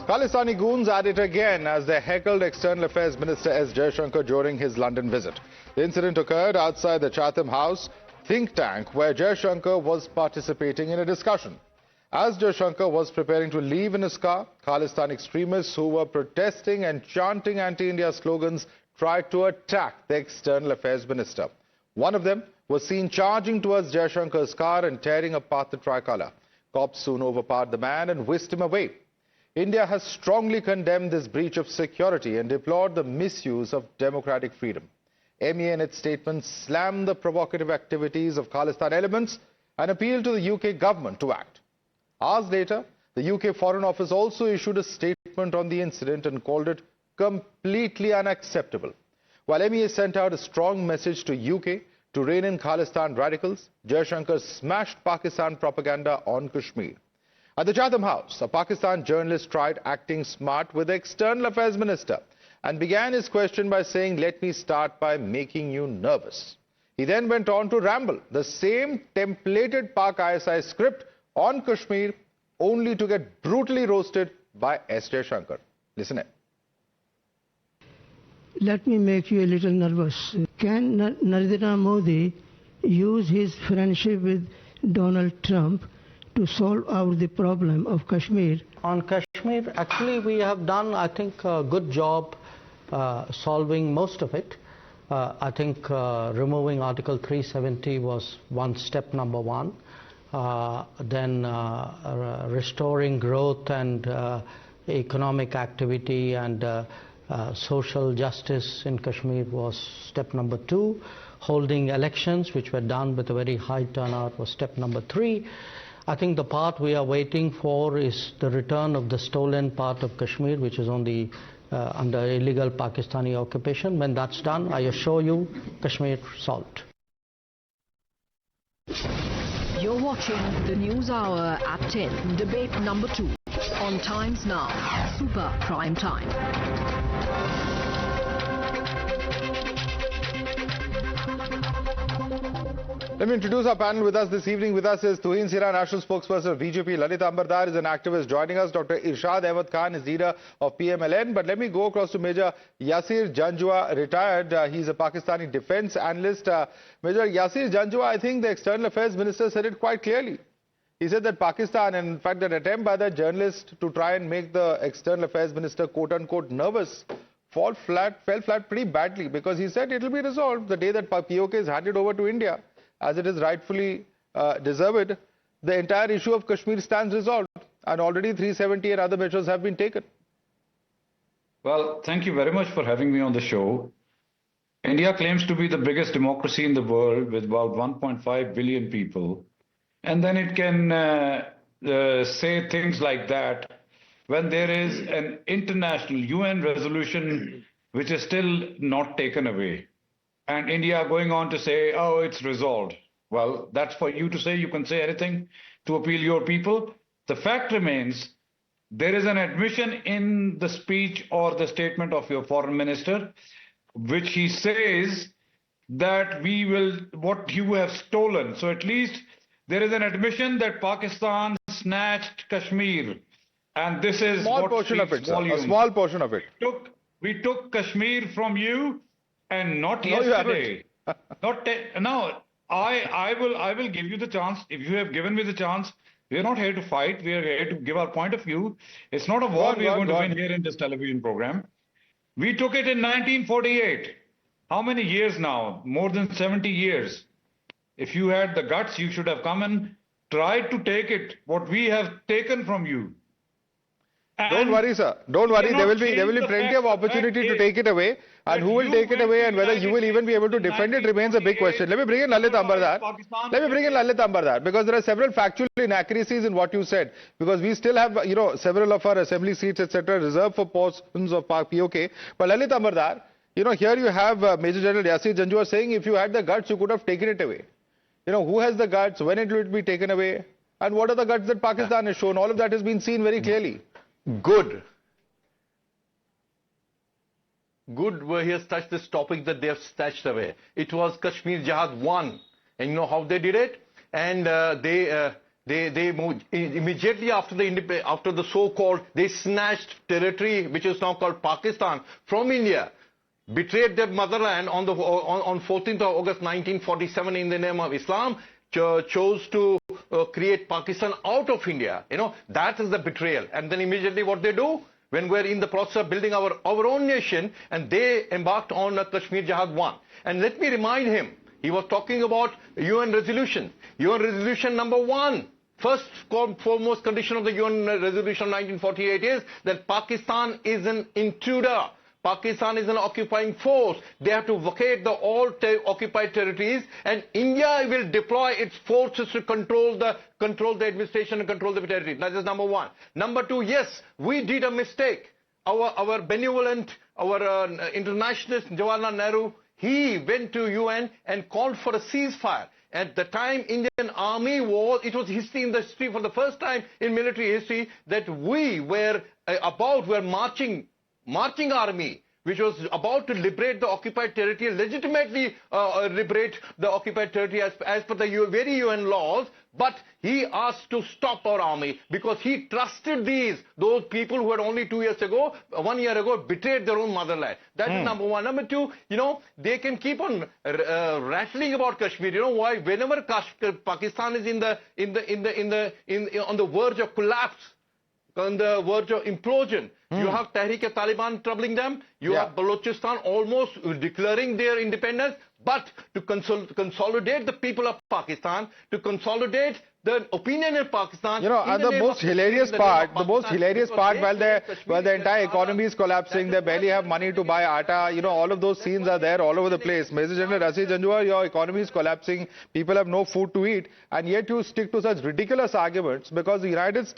Talistani goons at it again as they heckled External Affairs Minister S. Jaishankar during his London visit. The incident occurred outside the Chatham House think tank where Jaishankar was participating in a discussion. As Jaishankar was preparing to leave in his car, Talistani extremists who were protesting and chanting anti-India slogans tried to attack the External Affairs Minister. One of them was seen charging towards Jaishankar's car and tearing apart the tricolour. Cops soon overpowered the man and whisked him away. India has strongly condemned this breach of security and deplored the misuse of democratic freedom. MEA in its statement slammed the provocative activities of Khalistan elements and appealed to the UK government to act. Hours later, the UK Foreign Office also issued a statement on the incident and called it completely unacceptable. While MEA sent out a strong message to UK to rein in Khalistan radicals, Jaishankar smashed Pakistan propaganda on Kashmir. At the Chatham House, a Pakistan journalist tried acting smart with the External Affairs Minister and began his question by saying, "Let me start by making you nervous." He then went on to ramble the same templated Pak ISI script on Kashmir, only to get brutally roasted by S. Jaishankar. Listen in. Let me make you a little nervous. Can Narendra Modi use his friendship with Donald Trump to solve out the problem of Kashmir? On Kashmir, actually we have done, I think, a good job solving most of it. I think removing Article 370 was step number one. Then restoring growth and economic activity and social justice in Kashmir was step number two. Holding elections, which were done with a very high turnout, was step number three. I think the part we are waiting for is the return of the stolen part of Kashmir, which is on the under illegal Pakistani occupation. When that's done, I assure you, Kashmir solved. You're watching the News Hour at 10, debate number 2, on Times Now, Super Prime Time. Let me introduce our panel with us this evening. With us is Tuhin Sira, National Spokesperson of BJP. Lalit Ambardar is an activist joining us. Dr. Irshad Ahmed Khan is leader of PMLN. But let me go across to Major Yasir Janjua, retired. He's a Pakistani defense analyst. Major Yasir Janjua, I think the External Affairs Minister said it quite clearly. He said that Pakistan, and in fact that attempt by that journalist to try and make the External Affairs Minister quote-unquote nervous fell flat pretty badly, because he said it will be resolved the day that POK is handed over to India, as it is rightfully deserved. The entire issue of Kashmir stands resolved, and already 370 and other measures have been taken. Well, thank you very much for having me on the show. India claims to be the biggest democracy in the world with about 1.5 billion people. And then it can say things like that when there is an international UN resolution which is still not taken away. And India going on to say, oh, it's resolved. Well, that's for you to say. You can say anything to appeal your people. The fact remains, there is an admission in the speech or the statement of your foreign minister, which he says that we will, what you have stolen. So at least there is an admission that Pakistan snatched Kashmir. And this is small portion of it, sir. A small portion of it. We took Kashmir from you. And not yesterday. No, I will give you the chance. If you have given me the chance, we are not here to fight. We are here to give our point of view. It's not a war we are going to win here in this television program. We took it in 1948. How many years now? More than 70 years. If you had the guts, you should have come and tried to take it, what we have taken from you. And don't worry, sir. Don't worry. There will be plenty of opportunity to take it away. And who will take it away and whether you will even be able to defend it remains a big question. Let me bring in Lalit Ambardar. Because there are several factual inaccuracies in what you said. Because we still have, several of our assembly seats, etc., reserved for portions of POK. But Lalit Ambardar, here you have Major General Yasir Janjua saying if you had the guts, you could have taken it away. Who has the guts? When it will be taken away? And what are the guts that Pakistan has shown? All of that has been seen very clearly. Good where he has touched this topic that they have snatched away. It was Kashmir Jihad 1. And you know how they did it? And they They moved immediately after the so-called, they snatched territory which is now called Pakistan from India, betrayed their motherland on 14th of August 1947 in the name of Islam, chose to create Pakistan out of India. You know, that is the betrayal. And then immediately what they do, when we're in the process of building our own nation, and they embarked on a Kashmir Jihad 1. And let me remind him, he was talking about UN resolution. UN resolution number 1. First foremost condition of the UN resolution 1948 is that Pakistan is an intruder. Pakistan is an occupying force. They have to vacate the all occupied territories, and India will deploy its forces to control the administration and control the territory. That is number 1. Number 2, yes, we did a mistake. Our benevolent, our internationalist Jawaharlal Nehru, he went to UN and called for a ceasefire. At the time, Indian army was, it was history in the history for the first time in military history that we were marching army, which was about to liberate the occupied territory, legitimately liberate the occupied territory as per the very UN laws, but he asked to stop our army because he trusted those people who had only 1 year ago, betrayed their own motherland. That is number 1. Number 2, you know, they can keep on rattling about Kashmir. You know why? Whenever Pakistan is on the verge of collapse, on the verge of implosion, you have Tehreek-e-Taliban troubling them. You have Balochistan almost declaring their independence. But to consolidate the people of Pakistan, to consolidate the opinion in Pakistan. You know, and the most hilarious part, while the entire economy is collapsing, they barely have money to buy atta. You know, all of those scenes are there all over the place. Major General Rasi Janjua, your economy is collapsing. People have no food to eat, and yet you stick to such ridiculous arguments because the United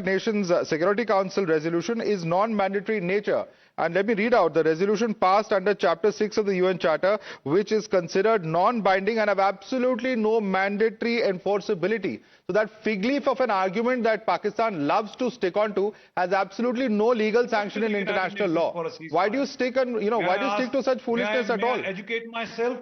Nations Security Council resolution is non-mandatory in nature. And let me read out the resolution passed under Chapter 6 of the UN Charter, which is considered non-binding and have absolutely no mandatory enforceability. So that fig leaf of an argument that Pakistan loves to stick on to has absolutely no legal sanction in international law. Why do you stick to such foolishness at all? May I educate myself?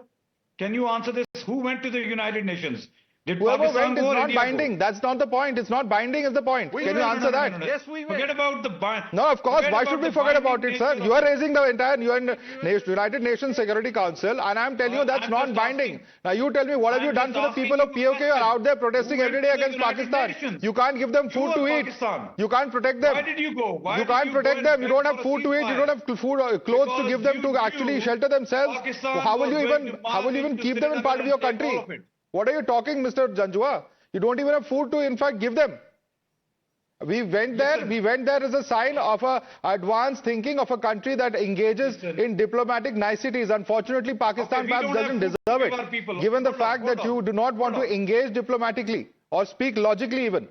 Can you answer this? Who went to the United Nations? Did Whoever Pakistan went is go or not India binding. go? That's not the point. It's not binding is the point. Can you answer that? Yes, we will. Forget about the No, of course. Why should we forget about it, sir? You are raising the entire United Nations Security Council, and I'm telling you that's non-binding. Now you tell me, what have you done for the people of POK who are out there protesting every day against Pakistan? You can't give them food to eat. You can't protect them. Why did you go? You can't protect them. You don't have food to eat. You don't have food or clothes to give them to actually shelter themselves. How will you even keep them in part of your country? What are you talking, Mr. Janjua? You don't even have food to, in fact, give them. We went there as a sign of advanced thinking of a country that engages in diplomatic niceties. Unfortunately, Pakistan perhaps doesn't deserve it, given the fact that you do not want to engage diplomatically or speak logically even.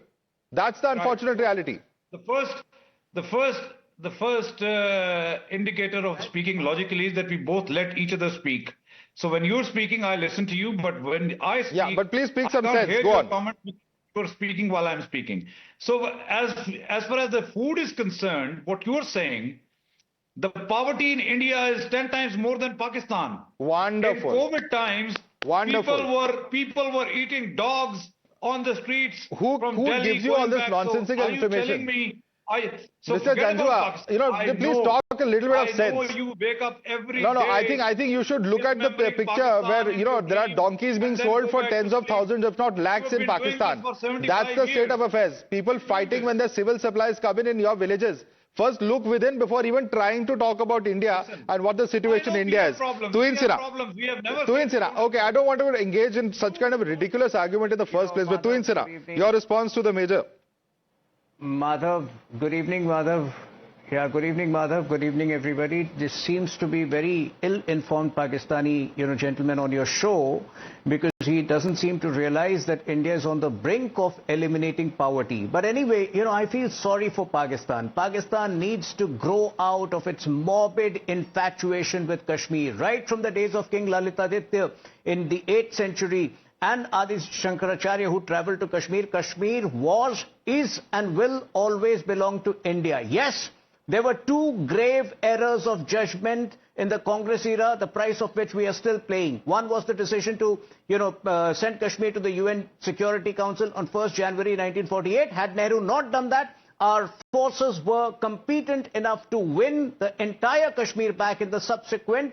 That's the unfortunate reality. The first indicator of speaking logically is that we both let each other speak. So when you're speaking, I listen to you, but when I speak, yeah, but please speak some I can't sense. hear Go your on. comment. You're speaking while I'm speaking. So as far as the food is concerned, what you're saying, the poverty in India is 10 times more than Pakistan. Wonderful. In COVID times, wonderful. people were eating dogs on the streets. Who gives you all this nonsensical information? Are you telling me? Mr. Janjua, please talk a little bit of sense. I know you wake up every day. No, I think you should look at the picture where, there are donkeys being sold for tens of thousands, if not lakhs in Pakistan. That's the state of affairs. People fighting when their civil supplies come in your villages. First look within before even trying to talk about India and what the situation in India is. Okay, I don't want to engage in such kind of a ridiculous argument in the first place, but your response to the Major. Madhav, good evening, Madhav. Yeah, good evening, Madhav. Good evening, everybody. This seems to be very ill-informed Pakistani, gentleman on your show, because he doesn't seem to realize that India is on the brink of eliminating poverty. But anyway, I feel sorry for Pakistan. Pakistan needs to grow out of its morbid infatuation with Kashmir. Right from the days of King Lalitaditya in the 8th century, and Adi Shankaracharya, who traveled to Kashmir. Kashmir was, is and will always belong to India. Yes, there were two grave errors of judgment in the Congress era, the price of which we are still paying. One was the decision to, send Kashmir to the UN Security Council on 1st January 1948. Had Nehru not done that, our forces were competent enough to win the entire Kashmir back in the subsequent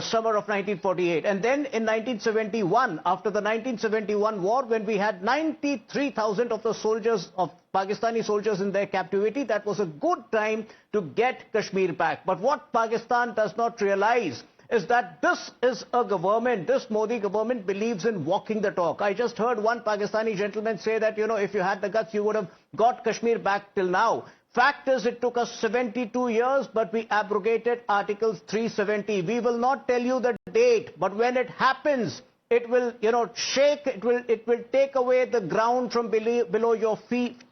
summer of 1948. And then in 1971, after the 1971 war, when we had 93,000 of the soldiers, of Pakistani soldiers in their captivity, that was a good time to get Kashmir back. But what Pakistan does not realize is that this is a government, this Modi government believes in walking the talk. I just heard one Pakistani gentleman say that, if you had the guts, you would have got Kashmir back till now. Fact is, it took us 72 years, but we abrogated Article 370. We will not tell you the date, but when it happens, it will, shake, it will take away the ground from below your feet,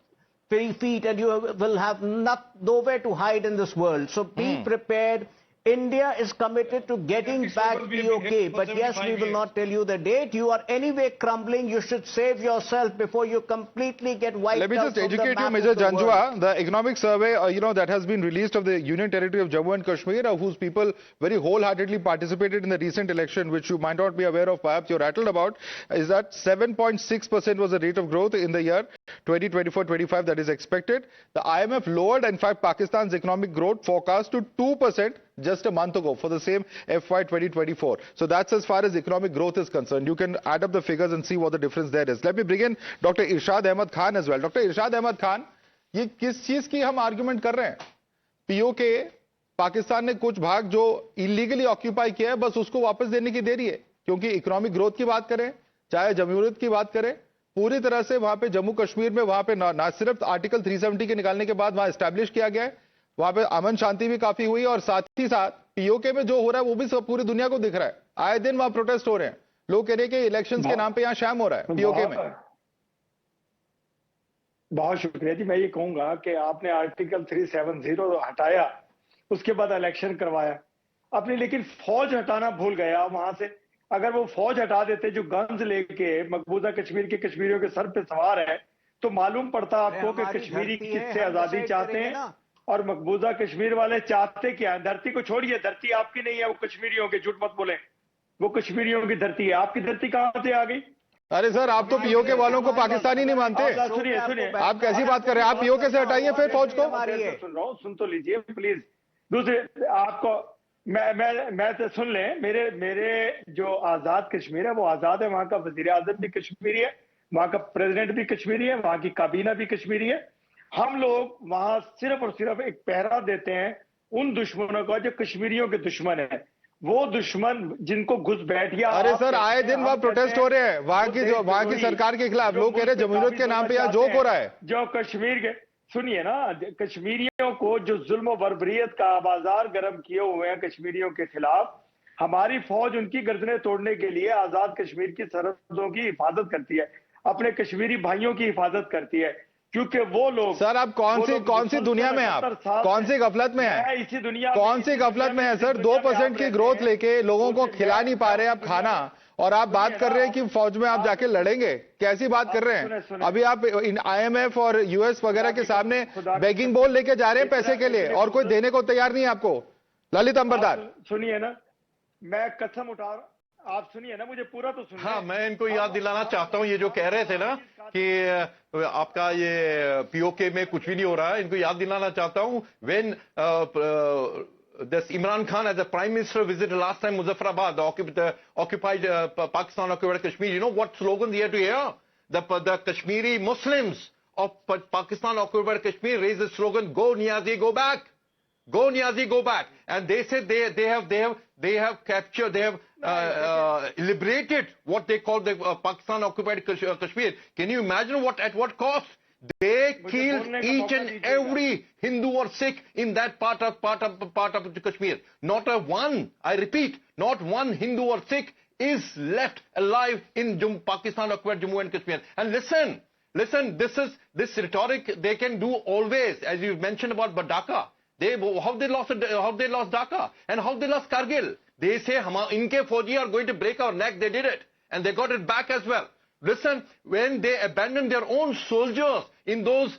and you will have nowhere to hide in this world. So be prepared. India is committed to getting back POK, but yes, we will not tell you the date. You are anyway crumbling. You should save yourself before you completely get wiped out. Let me just educate you, Major Janjua. The economic survey, that has been released of the Union Territory of Jammu and Kashmir, whose people very wholeheartedly participated in the recent election, which you might not be aware of, perhaps you're rattled about, is that 7.6% was the rate of growth in the year 2024-25 that is expected. The IMF lowered, in fact, Pakistan's economic growth forecast to 2% just a month ago for the same FY 2024. So that's as far as economic growth is concerned. You can add up the figures and see what the difference there is. Let me bring in Dr. Irshad Ahmad Khan as well. Dr. Irshad Ahmad Khan, ये किस चीज की हम argument कर रहे हैं? PoK Pakistan ने कुछ भाग जो इलीगली ऑक्यूपाई किया है बस उसको वापस देने की देरी है, क्योंकि इकोनॉमिक ग्रोथ की बात करें, चाहे जमहूरियत की बात करें, पूरी तरह से वहां पे जम्मू कश्मीर में वहां पे ना सिर्फ आर्टिकल 370 के निकालने के बाद वहां एस्टैब्लिश किया गया है, वहां पे अमन शांति भी काफी हुई और साथ ही साथ पीओके में जो हो रहा है वो भी सब पूरी दुनिया को दिख रहा है. आए दिन वहां प्रोटेस्ट हो रहे हैं, लोग कह रहे हैं कि इलेक्शंस के नाम पे यहाँ शैम हो रहा है पीओके में. बहुत शुक्रिया जी. मैं ये कहूंगा कि आपने आर्टिकल 370 हटाया, उसके बाद इलेक्शन करवाया आपने, लेकिन फौज हटाना भूल गया वहां से. अगर वो फौज हटा देते जो गन्स लेके मकबूजा कश्मीर के कश्मीरियों के सर पे सवार है, तो मालूम पड़ता आपको कि कश्मीरी किससे आजादी चाहते हैं और मकबूजा कश्मीर वाले चाहते क्या है. धरती को छोड़िए, धरती आपकी नहीं है, वो कश्मीरियों की. झूठ मत बोले, वो कश्मीरियों की धरती है. आपकी धरती कहां से आ गई? अरे सर, आप तो पीओके वालों को पाकिस्तानी नहीं मानते. सुनिए, आप कैसी बात कर रहे हैं? आप पीओके से हटाइए फिर फौज को. सुन रहा हूँ, सुन तो लीजिए प्लीज. दूसरे आपको मैं तो सुन लें. मेरे जो आजाद कश्मीर है वो आजाद है. वहां का वजीर आजम भी कश्मीरी है, वहां का प्रेसिडेंट भी कश्मीरी है, वहां की काबीना भी कश्मीरी है. हम लोग वहां सिर्फ और सिर्फ एक पहरा देते हैं उन दुश्मनों को जो कश्मीरियों के दुश्मन है. वो दुश्मन जिनको घुस बैठ गया. अरे सर, आए दिन वहां प्रोटेस्ट हो रहे हैं वहां की सरकार के खिलाफ. लोग कह रहे हैं जमहूरियत के नाम पे यहाँ जोक हो रहा है. जो कश्मीर के, सुनिए ना, कश्मीरियों को जो जुल्म बर्बरियत का बाजार गर्म किए हुए हैं कश्मीरियों के खिलाफ, हमारी फौज उनकी गर्दनें तोड़ने के लिए आजाद कश्मीर की सरहदों की हिफाजत करती है, अपने कश्मीरी भाइयों की हिफाजत करती है. क्योंकि वो लोग, सर आप कौन सी दुनिया में, आप कौन सी गफलत में है? इसी दुनिया कौन सी गफलत में है सर? 2% की ग्रोथ लेके लोगों को खिला नहीं पा रहे आप खाना, और आप बात कर रहे हैं कि फौज में आप जाके लड़ेंगे. कैसी बात कर रहे हैं? अभी आप IMF और US वगैरह के सामने बेगिंग बोल लेके जा रहे हैं पैसे के लिए, और कोई देने को तैयार नहीं है आपको. ललित अंबरदार, सुनिए ना, मैं कसम उठा, आप सुनिए ना, मुझे पूरा तो सुनिए. हाँ, मैं इनको याद दिलाना चाहता हूँ, ये जो कह रहे थे ना कि आपका ये पीओके में कुछ भी नहीं हो रहा है, इनको याद दिलाना चाहता हूँ. When this Imran Khan as a prime minister visited last time Muzaffarabad, the occupied Pakistan occupied Kashmir, you know what slogan he had to hear? The Kashmiri Muslims of Pakistan occupied Kashmir raised the slogan, "Go Niazi, go back. Go Niazi, go back." And they said they have captured, they have liberated what they call the Pakistan occupied Kashmir. Can you imagine at what cost? They killed each and every Hindu or Sikh in that part of Kashmir. Not a one, I repeat, not one Hindu or Sikh is left alive in Pakistan occupied Jammu and Kashmir. And listen, this rhetoric they can do always, as you mentioned about Dhaka. How they lost Dhaka and how they lost Kargil. They say inke fauji are going to break our neck. They did it and they got it back as well. Listen, when they abandoned their own soldiers in those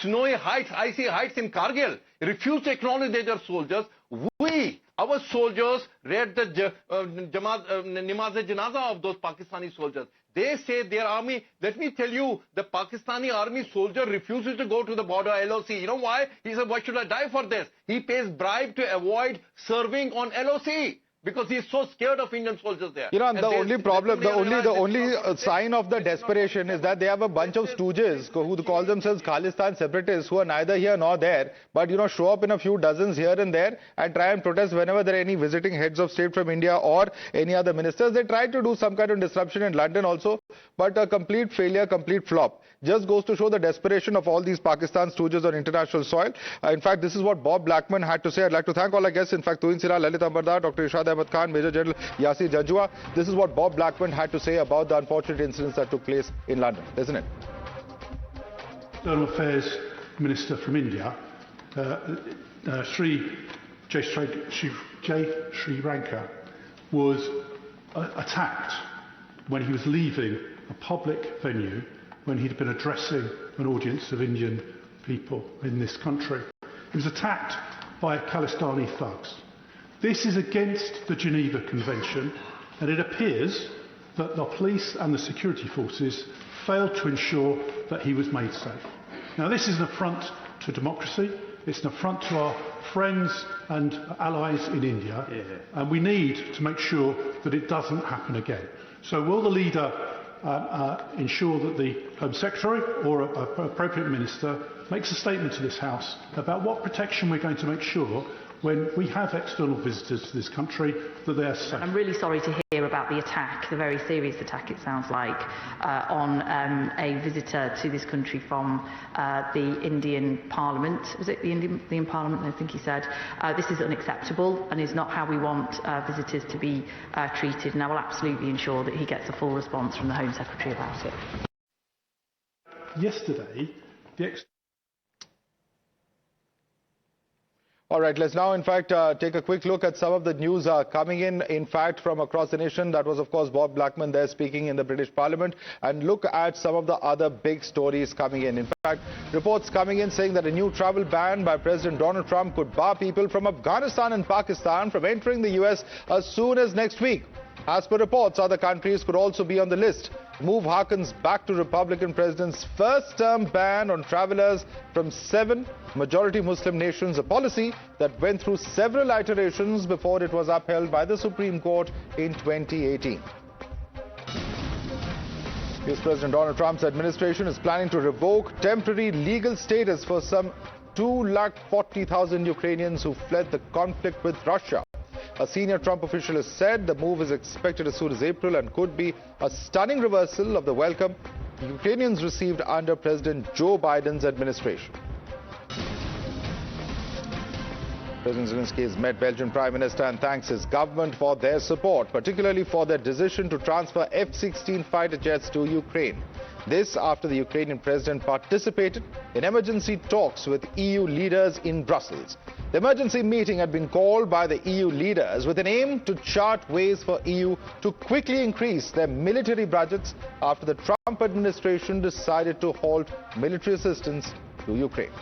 snowy heights, icy heights in Kargil, refused to acknowledge their soldiers, Our soldiers read the Namaz-e-Janaza of those Pakistani soldiers. They say their army, let me tell you, the Pakistani army soldier refuses to go to the border LOC. You know why? He said, why should I die for this? He pays bribe to avoid serving on LOC. Because he's so scared of Indian soldiers there. You know, the only problem, the only sign of the desperation is that they have a bunch of stooges who call themselves Khalistan separatists who are neither here nor there, but, you know, show up in a few dozens here and there and try and protest whenever there are any visiting heads of state from India or any other ministers. They tried to do some kind of disruption in London also, but a complete failure, complete flop. Just goes to show the desperation of all these Pakistan stooges on international soil. In fact, this is what Bob Blackman had to say. I'd like to thank all our guests. In fact, Tuin Sira, Lalit Ambardar, Dr. Ishad Ahmed Khan, Major General Yasir Janjua. This is what Bob Blackman had to say about the unfortunate incidents that took place in London. Isn't it? External Affairs Minister from India, Sri Jaishankar, was attacked when he was leaving a public venue when he'd been addressing an audience of Indian people in this country. He was attacked by Talistani thugs. This is against the Geneva Convention, and it appears that the police and the security forces failed to ensure that he was made safe. Now, this is an affront to democracy. It's an affront to our friends and allies in India, and we need to make sure that it doesn't happen again. So will the leader ensure that the Home Secretary or an appropriate minister makes a statement to this House about what protection we're going to make sure when we have external visitors to this country that they are safe? I'm really sorry to hear about the attack, the very serious attack it sounds like, on a visitor to this country from the Indian Parliament. Was it the Indian Parliament, I think he said? This is unacceptable and is not how we want visitors to be treated, and I will absolutely ensure that he gets a full response from the Home Secretary about it. Yesterday, All right, let's now, in fact, take a quick look at some of the news coming in fact, from across the nation. That was, of course, Bob Blackman there speaking in the British Parliament. And look at some of the other big stories coming in. In fact, reports coming in saying that a new travel ban by President Donald Trump could bar people from Afghanistan and Pakistan from entering the US as soon as next week. As per reports, other countries could also be on the list. The move harkens back to Republican President's first-term ban on travelers from 7 majority Muslim nations, a policy that went through several iterations before it was upheld by the Supreme Court in 2018. US President Donald Trump's administration is planning to revoke temporary legal status for some 240,000 Ukrainians who fled the conflict with Russia. A senior Trump official has said the move is expected as soon as April and could be a stunning reversal of the welcome Ukrainians received under President Joe Biden's administration. President Zelensky has met Belgian Prime Minister and thanks his government for their support, particularly for their decision to transfer F-16 fighter jets to Ukraine. This after the Ukrainian president participated in emergency talks with EU leaders in Brussels. The emergency meeting had been called by the EU leaders with an aim to chart ways for EU to quickly increase their military budgets after the Trump administration decided to halt military assistance to Ukraine.